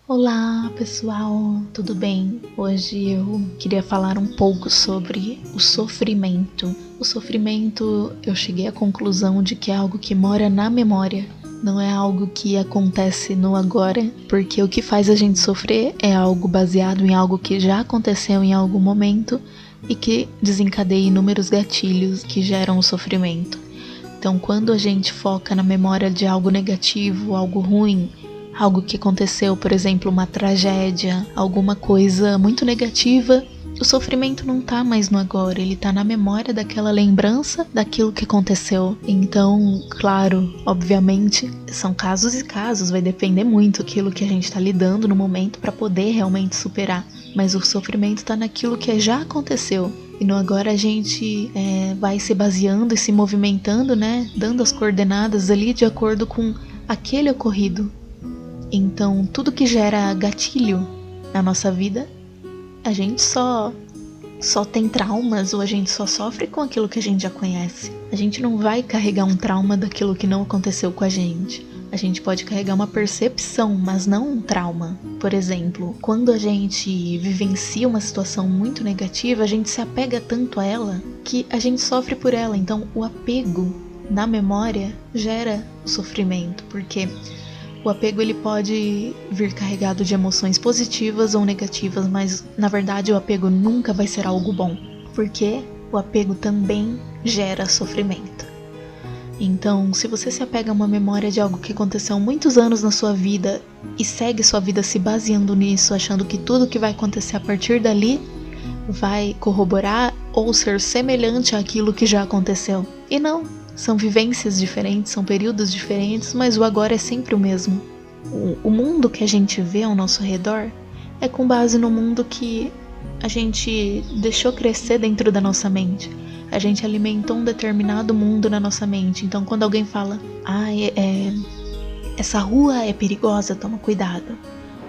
Olá pessoal, tudo bem? Hoje eu queria falar um pouco sobre o sofrimento. O sofrimento, eu cheguei à conclusão de que é algo que mora na memória, não é algo que acontece no agora, porque o que faz a gente sofrer é algo baseado em algo que já aconteceu em algum momento e que desencadeia inúmeros gatilhos que geram o sofrimento. Então, quando a gente foca na memória de algo negativo, algo ruim, algo que aconteceu, por exemplo, uma tragédia, alguma coisa muito negativa, o sofrimento não tá mais no agora, ele tá na memória daquela lembrança daquilo que aconteceu. Então, claro, obviamente, são casos e casos, vai depender muito daquilo que a gente tá lidando no momento para poder realmente superar. Mas o sofrimento tá naquilo que já aconteceu. E no agora a gente vai se baseando e se movimentando, né? Dando as coordenadas ali de acordo com aquele ocorrido. Então, tudo que gera gatilho na nossa vida, a gente só tem traumas ou a gente só sofre com aquilo que a gente já conhece. A gente não vai carregar um trauma daquilo que não aconteceu com a gente. A gente pode carregar uma percepção, mas não um trauma. Por exemplo, quando a gente vivencia uma situação muito negativa, a gente se apega tanto a ela que a gente sofre por ela. Então, o apego na memória gera o sofrimento, porque o apego ele pode vir carregado de emoções positivas ou negativas, mas na verdade o apego nunca vai ser algo bom, porque o apego também gera sofrimento. Então, se você se apega a uma memória de algo que aconteceu há muitos anos na sua vida e segue sua vida se baseando nisso, achando que tudo que vai acontecer a partir dali vai corroborar ou ser semelhante àquilo que já aconteceu. E não, são vivências diferentes, são períodos diferentes, mas o agora é sempre o mesmo. O mundo que a gente vê ao nosso redor é com base no mundo que a gente deixou crescer dentro da nossa mente. A gente alimentou um determinado mundo na nossa mente. Então quando alguém fala, essa rua é perigosa, toma cuidado.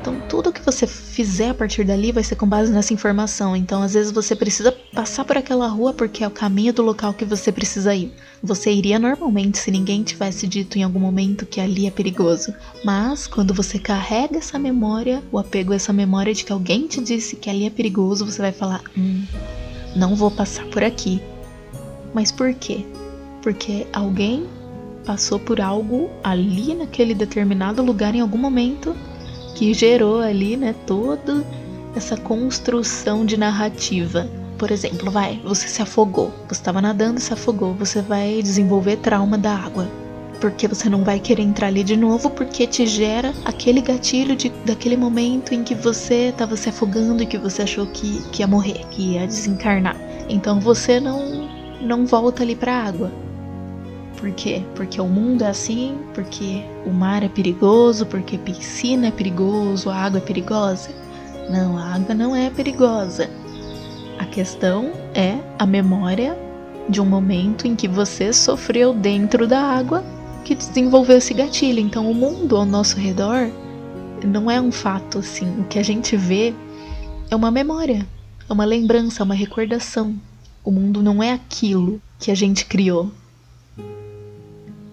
Então tudo que você fizer a partir dali vai ser com base nessa informação. Então às vezes você precisa passar por aquela rua porque é o caminho do local que você precisa ir. Você iria normalmente se ninguém tivesse dito em algum momento que ali é perigoso. Mas quando você carrega essa memória, o apego a essa memória de que alguém te disse que ali é perigoso, você vai falar, não vou passar por aqui. Mas por quê? Porque alguém passou por algo ali naquele determinado lugar em algum momento que gerou ali, né, toda essa construção de narrativa. Por exemplo, você se afogou, você estava nadando e se afogou, você vai desenvolver trauma da água, porque você não vai querer entrar ali de novo, porque te gera aquele gatilho daquele momento em que você estava se afogando e que você achou que ia morrer, que ia desencarnar. Então você não volta ali para a água. Por quê? Porque o mundo é assim, porque o mar é perigoso, porque piscina é perigoso, a água é perigosa. Não, a água não é perigosa. A questão é a memória de um momento em que você sofreu dentro da água que desenvolveu esse gatilho. Então o mundo ao nosso redor não é um fato assim. O que a gente vê é uma memória, é uma lembrança, é uma recordação. O mundo não é aquilo que a gente criou.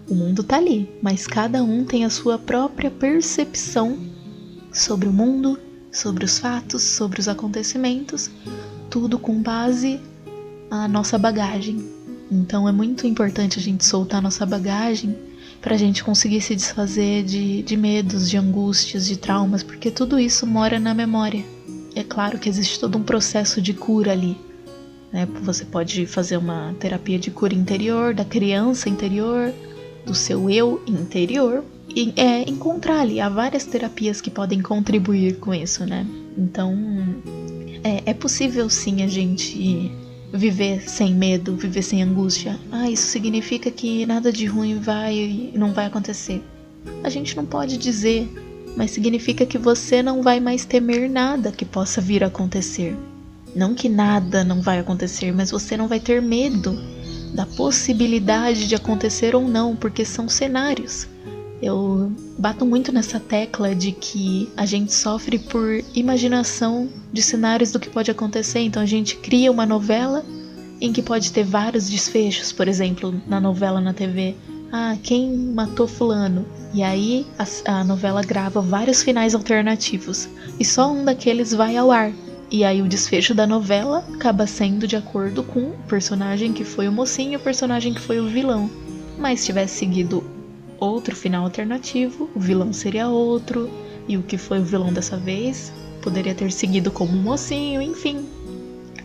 O mundo tá ali, mas cada um tem a sua própria percepção sobre o mundo, sobre os fatos, sobre os acontecimentos, tudo com base na nossa bagagem. Então é muito importante a gente soltar a nossa bagagem pra gente conseguir se desfazer de medos, de angústias, de traumas, porque tudo isso mora na memória. É claro que existe todo um processo de cura ali. Você pode fazer uma terapia de cura interior, da criança interior, do seu eu interior, e encontrar ali, há várias terapias que podem contribuir com isso, né? Então, é possível sim a gente viver sem medo, viver sem angústia. Isso significa que nada de ruim não vai acontecer. A gente não pode dizer, mas significa que você não vai mais temer nada que possa vir a acontecer. Não que nada não vai acontecer, mas você não vai ter medo da possibilidade de acontecer ou não, porque são cenários. Eu bato muito nessa tecla de que a gente sofre por imaginação de cenários do que pode acontecer. Então a gente cria uma novela em que pode ter vários desfechos. Por exemplo, na novela na TV, quem matou fulano? E aí a novela grava vários finais alternativos e só um daqueles vai ao ar. E aí o desfecho da novela acaba sendo de acordo com o personagem que foi o mocinho e o personagem que foi o vilão. Mas se tivesse seguido outro final alternativo, o vilão seria outro, e o que foi o vilão dessa vez poderia ter seguido como um mocinho, enfim.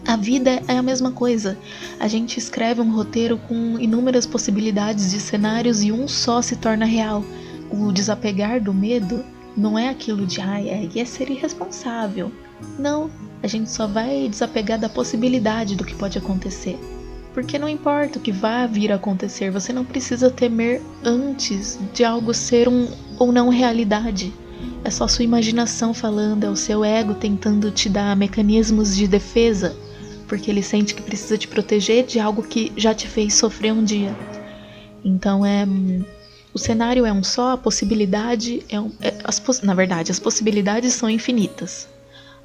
A vida é a mesma coisa. A gente escreve um roteiro com inúmeras possibilidades de cenários e um só se torna real. O desapegar do medo não é aquilo de é ser irresponsável. Não, a gente só vai desapegar da possibilidade do que pode acontecer. Porque não importa o que vá vir a acontecer, você não precisa temer antes de algo ser ou não realidade. É só sua imaginação falando, é o seu ego tentando te dar mecanismos de defesa, porque ele sente que precisa te proteger de algo que já te fez sofrer um dia. Então o cenário é um só, a possibilidade na verdade, as possibilidades são infinitas.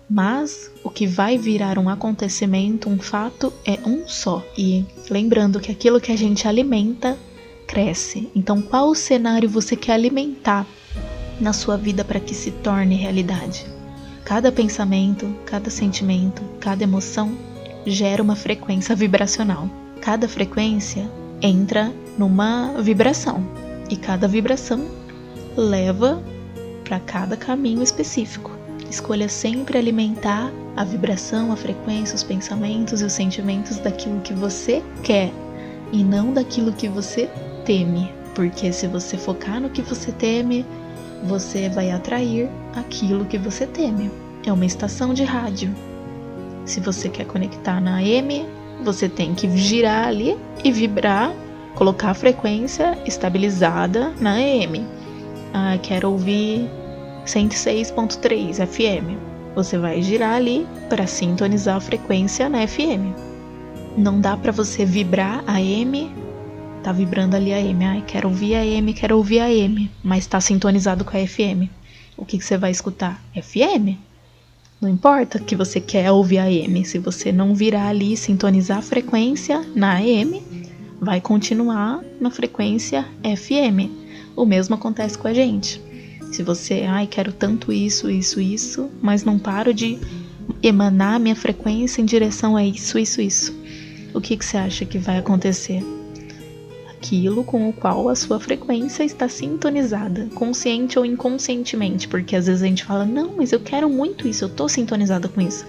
Mas o que vai virar um acontecimento, um fato, é um só. E lembrando que aquilo que a gente alimenta, cresce. Então qual cenário você quer alimentar na sua vida para que se torne realidade? Cada pensamento, cada sentimento, cada emoção gera uma frequência vibracional. Cada frequência entra numa vibração. E cada vibração leva para cada caminho específico. Escolha sempre alimentar a vibração, a frequência, os pensamentos e os sentimentos daquilo que você quer e não daquilo que você teme. Porque se você focar no que você teme, você vai atrair aquilo que você teme. É uma estação de rádio. Se você quer conectar na AM, você tem que girar ali e vibrar, colocar a frequência estabilizada na AM. Quero ouvir 106.3 FM. Você vai girar ali para sintonizar a frequência na FM. Não dá para você vibrar a AM, tá vibrando ali a AM. Quero ouvir a AM, quero ouvir a AM, mas tá sintonizado com a FM. O que você vai escutar? FM. Não importa que você quer ouvir a AM, se você não virar ali e sintonizar a frequência na AM, vai continuar na frequência FM. O mesmo acontece com a gente. Se você, quero tanto isso, mas não paro de emanar minha frequência em direção a isso. O que você acha que vai acontecer? Aquilo com o qual a sua frequência está sintonizada, consciente ou inconscientemente, porque às vezes a gente fala, não, mas eu quero muito isso, eu tô sintonizada com isso.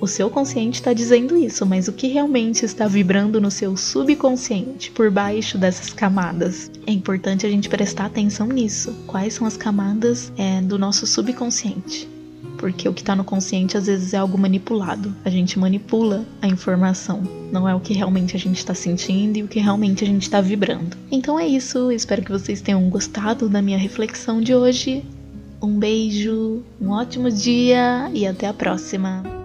O seu consciente está dizendo isso, mas o que realmente está vibrando no seu subconsciente, por baixo dessas camadas? É importante a gente prestar atenção nisso. Quais são as camadas do nosso subconsciente? Porque o que está no consciente às vezes é algo manipulado. A gente manipula a informação. Não é o que realmente a gente está sentindo e o que realmente a gente está vibrando. Então é isso. Espero que vocês tenham gostado da minha reflexão de hoje. Um beijo, um ótimo dia e até a próxima.